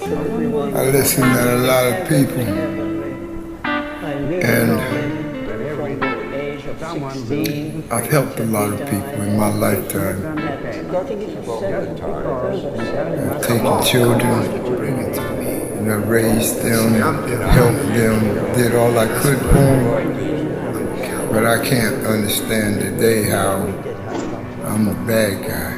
I listen to a lot of people, and I've helped a lot of people in my lifetime. I've taken children, and I raised them, helped them, did all I could for them. But I can't understand today how I'm a bad guy.